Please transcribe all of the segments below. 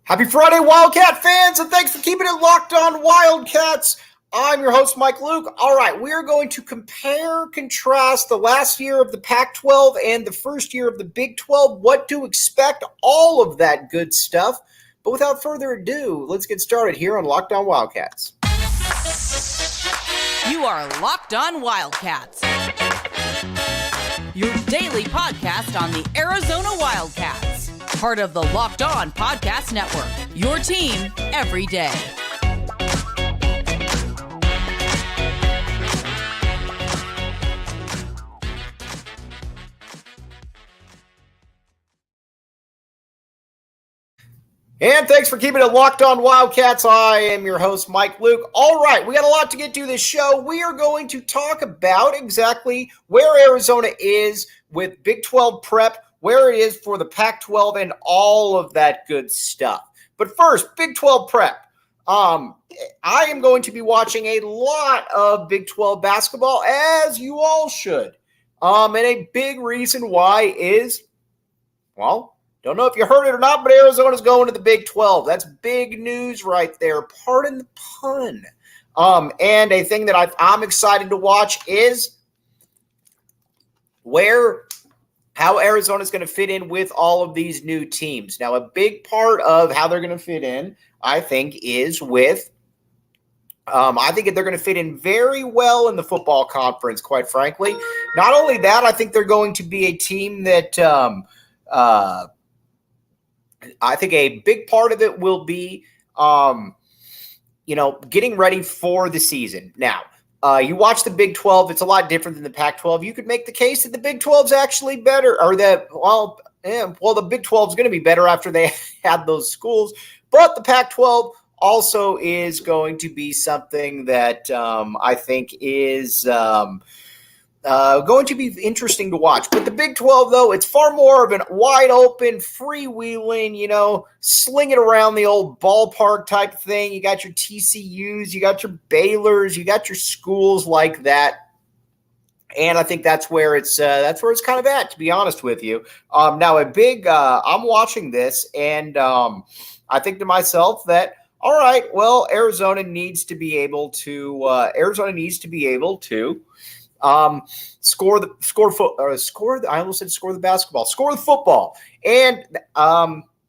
Happy Friday, Wildcat fans, and thanks for keeping it locked on Wildcats. I'm your host, Mike Luke. All right, we are going to contrast the last year of the Pac-12 and the first year of the Big 12, what to expect, all of that good stuff. But without further ado, let's get started here on Locked On Wildcats. You are Locked On Wildcats, your daily podcast on the Arizona Wildcats. Part of the Locked On Podcast Network, your team every day. And thanks for keeping it locked on Wildcats. I am your host, Mike Luke. All right, we got a lot to get to this show. We are going to talk about exactly where Arizona is with Big 12 prep, where it is for the Pac-12, and all of that good stuff. But first, Big 12 prep. I am going to be watching a lot of Big 12 basketball, as you all should. And a big reason why is, well, don't know if you heard it or not, but Arizona's going to the Big 12. That's big news right there. Pardon the pun. And a thing that I'm excited to watch is how Arizona's going to fit in with all of these new teams. Now, a big part of how they're going to fit in, I think, is with I think they're going to fit in very well in the football conference, quite frankly. Not only that, I think they're going to be a team that I think a big part of it will be, getting ready for the season. Now, you watch the Big 12, it's a lot different than the Pac-12. You could make the case that the Big 12 is actually better, or that, the Big 12 is going to be better after they had those schools. But the Pac-12 also is going to be something that I think is going to be interesting to watch. But the Big 12, though, it's far more of an wide open, freewheeling, sling it around the old ballpark type thing. You got your TCUs, you got your Baylors, you got your schools like that. And I think that's where it's kind of at, to be honest with you. Now, I'm watching this, and I think to myself that, all right, well, Arizona needs to be able to score the football, and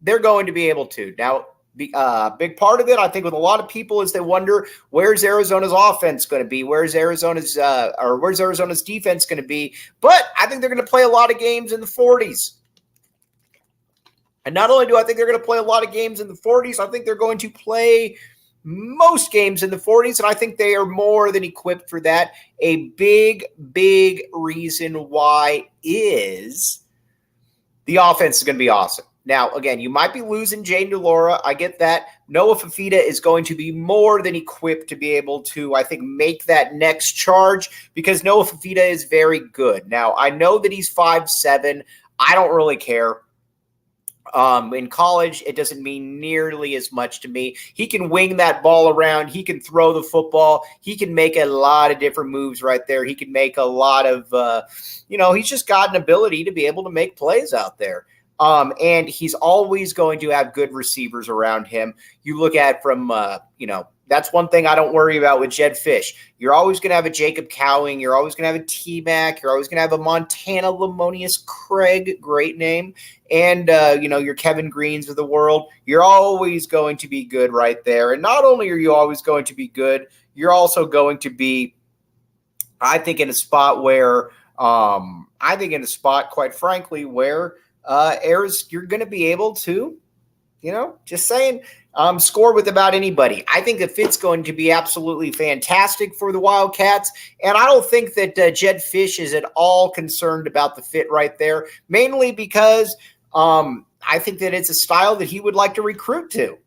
they're going to be able to. Now, big part of it, I think, with a lot of people is they wonder, where's Arizona's offense going to be? Where's Arizona's defense going to be? But I think they're going to play a lot of games in the 40s. And not only do I think they're going to play a lot of games in the 40s, I think they're going to play most games in the 40s, and I think they are more than equipped for that. A big, big reason why is the offense is going to be awesome. Now, again, you might be losing Jaden DeLaura. I get that. Noah Fafita is going to be more than equipped to be able to, I think, make that next charge, because Noah Fafita is very good. Now, I know that he's 5'7". I don't really care. In college, it doesn't mean nearly as much to me. He can wing that ball around. He can throw the football. He can make a lot of different moves right there. He can make a lot of, he's just got an ability to be able to make plays out there. And he's always going to have good receivers around him. You look at from, that's one thing I don't worry about with Jedd Fisch. You're always going to have a Jacob Cowing. You're always going to have a T-Mac. You're always going to have a Montana Lamonius Craig, great name. And, your Kevin Greens of the world. You're always going to be good right there. And not only are you always going to be good, you're also going to be, I think, in a spot where, quite frankly, where you're going to be able to, just saying, score with about anybody. I think the fit's going to be absolutely fantastic for the Wildcats, and I don't think that Jedd Fisch is at all concerned about the fit right there, mainly because I think that it's a style that he would like to recruit to.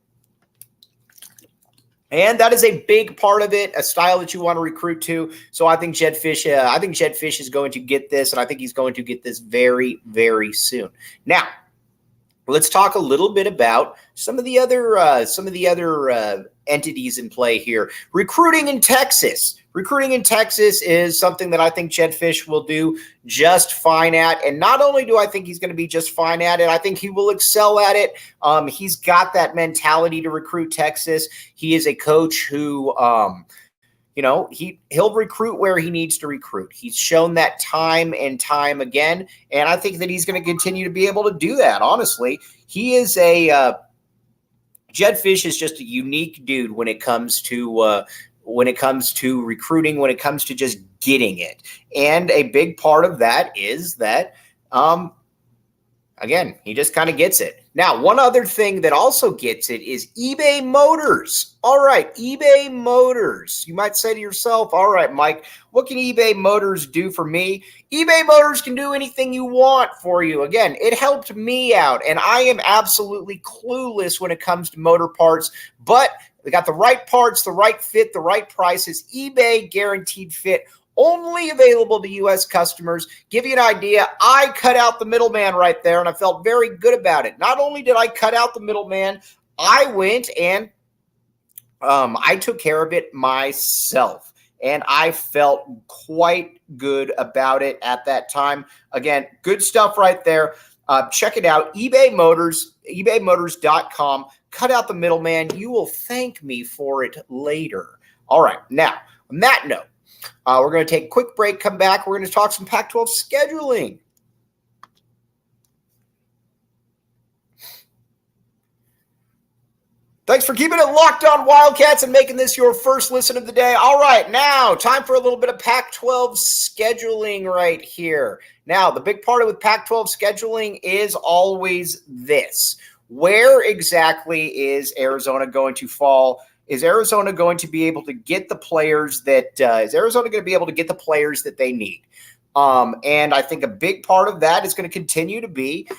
And that is a big part of it, a style that you want to recruit to. So I think Jedd Fisch is going to get this, and I think he's going to get this very, very soon. Now, let's talk a little bit about some of the other entities in play here. Recruiting in Texas. Recruiting in Texas is something that I think Jedd Fisch will do just fine at. And not only do I think he's going to be just fine at it, I think he will excel at it. He's got that mentality to recruit Texas. He is a coach who he'll recruit where he needs to recruit. He's shown that time and time again, and I think that he's going to continue to be able to do that. Honestly, he is Jedd Fisch is just a unique dude when it comes to recruiting, when it comes to just getting it. And a big part of that is that, again, he just kind of gets it. Now, one other thing that also gets it is eBay Motors. All right, eBay Motors. You might say to yourself, all right, Mike, what can eBay Motors do for me? eBay Motors can do anything you want for you. Again, it helped me out, and I am absolutely clueless when it comes to motor parts, but they got the right parts, the right fit, the right prices. eBay Guaranteed Fit. Only available to U.S. customers. Give you an idea, I cut out the middleman right there, and I felt very good about it. Not only did I cut out the middleman, I went and I took care of it myself, and I felt quite good about it at that time. Again, good stuff right there. Check it out, eBay Motors, ebaymotors.com. Cut out the middleman. You will thank me for it later. All right, now, on that note, we're going to take a quick break, come back. We're going to talk some Pac-12 scheduling. Thanks for keeping it locked on Wildcats and making this your first listen of the day. All right, now time for a little bit of Pac-12 scheduling right here. Now, the big part of with Pac-12 scheduling is always this. Where exactly is Arizona going to fall? Is Arizona going to be able to get the players that they need? And I think a big part of that is going to continue to be,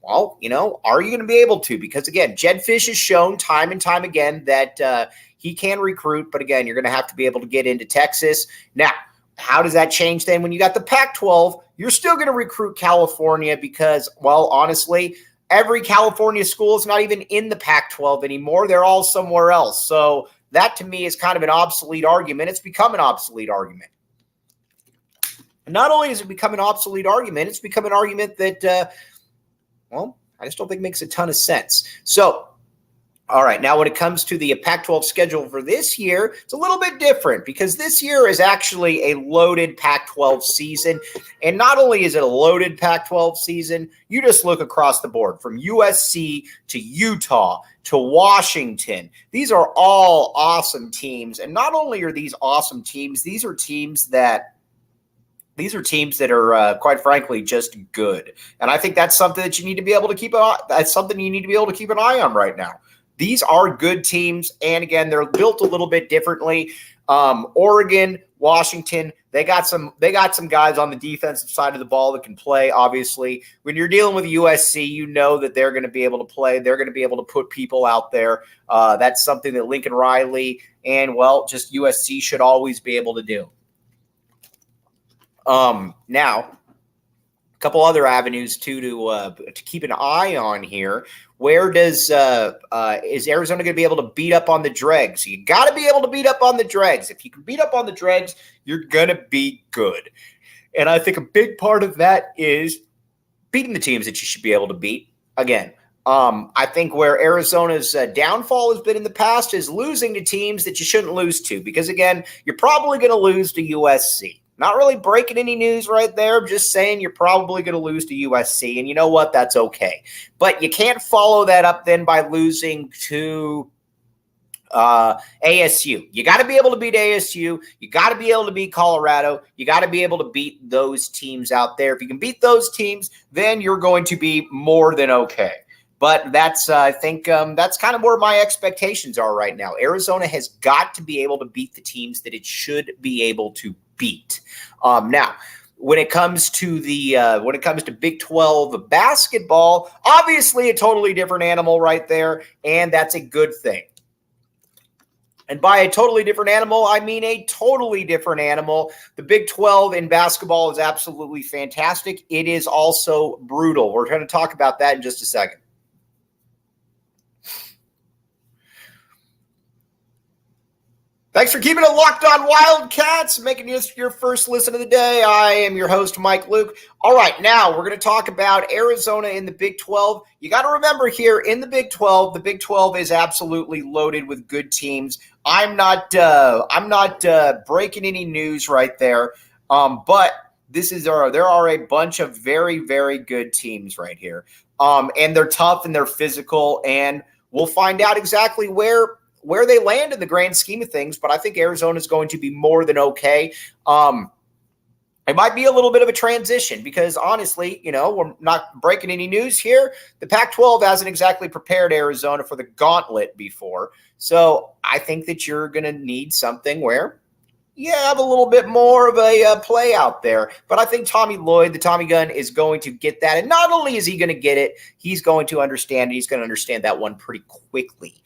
well, are you going to be able to? Because again, Jedd Fisch has shown time and time again that he can recruit, but again, you're going to have to be able to get into Texas. Now, how does that change then when you got the Pac-12? You're still going to recruit California because, well, honestly, every California school is not even in the Pac-12 anymore. They're all somewhere else. So that to me is kind of an obsolete argument. It's become an obsolete argument. And not only has it become an obsolete argument, it's become an argument that, I just don't think makes a ton of sense. So, all right, now when it comes to the Pac-12 schedule for this year, it's a little bit different because this year is actually a loaded Pac-12 season. And not only is it a loaded Pac-12 season, you just look across the board from USC to Utah to Washington. These are all awesome teams. And not only are these awesome teams, these are teams that are, quite frankly, just good. And I think that's something that you need to be able to keep an eye on right now. These are good teams, and again, they're built a little bit differently. Oregon, Washington, they got some guys on the defensive side of the ball that can play. Obviously, when you're dealing with USC, you know that they're going to be able to play. They're going to be able to put people out there. That's something that Lincoln Riley and, just USC should always be able to do. Now, a couple other avenues too to keep an eye on here. Where is Arizona going to be able to beat up on the dregs? You got to be able to beat up on the dregs. If you can beat up on the dregs, you're going to be good. And I think a big part of that is beating the teams that you should be able to beat. Again, I think where Arizona's downfall has been in the past is losing to teams that you shouldn't lose to. Because again, you're probably going to lose to USC. Not really breaking any news right there. I'm just saying you're probably going to lose to USC. And you know what? That's okay. But you can't follow that up then by losing to ASU. You got to be able to beat ASU. You got to be able to beat Colorado. You got to be able to beat those teams out there. If you can beat those teams, then you're going to be more than okay. But that's, I think, that's kind of where my expectations are right now. Arizona has got to be able to beat the teams that it should be able to beat. Now, when it comes to Big 12 basketball, obviously a totally different animal right there, and that's a good thing. And by a totally different animal, I mean a totally different animal. The Big 12 in basketball is absolutely fantastic. It is also brutal. We're going to talk about that in just a second. Thanks for keeping it locked on Wildcats, making this your first listen of the day. I am your host, Mike Luke. All right, now we're going to talk about Arizona in the Big 12. You got to remember here in the Big 12 is absolutely loaded with good teams. I'm not breaking any news right there, but there are a bunch of very, very good teams right here, and they're tough and they're physical, and we'll find out exactly where they land in the grand scheme of things, but I think Arizona is going to be more than okay. It might be a little bit of a transition because honestly, we're not breaking any news here. The Pac-12 hasn't exactly prepared Arizona for the gauntlet before. So I think that you're going to need something where you have a little bit more of a play out there. But I think Tommy Lloyd, the Tommy gun, is going to get that. And not only is he going to get it, he's going to understand it. He's going to understand that one pretty quickly.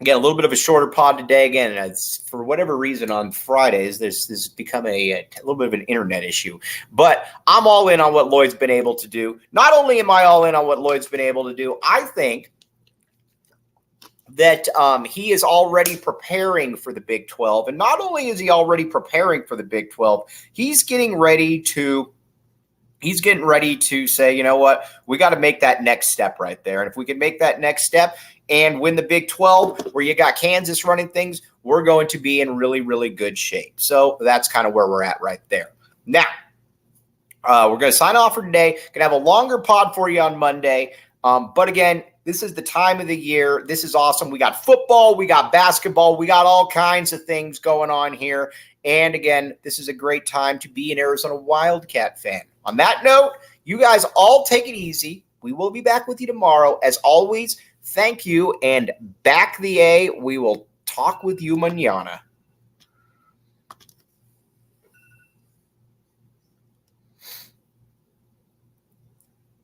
Again, a little bit of a shorter pod today. Again, for whatever reason on Fridays, this has become a little bit of an internet issue. But I'm all in on what Lloyd's been able to do. Not only am I all in on what Lloyd's been able to do, I think that he is already preparing for the Big 12. And not only is he already preparing for the Big 12, he's getting ready to say, you know what, we got to make that next step right there. And if we can make that next step and win the Big 12, where you got Kansas running things, we're going to be in really, really good shape. So that's kind of where we're at right there. Now, we're going to sign off for today. Going to have a longer pod for you on Monday. But again, this is the time of the year. This is awesome. We got football. We got basketball. We got all kinds of things going on here. And again, this is a great time to be an Arizona Wildcat fan. On that note, you guys all take it easy. We will be back with you tomorrow. As always, thank you, and back the A. We will talk with you mañana.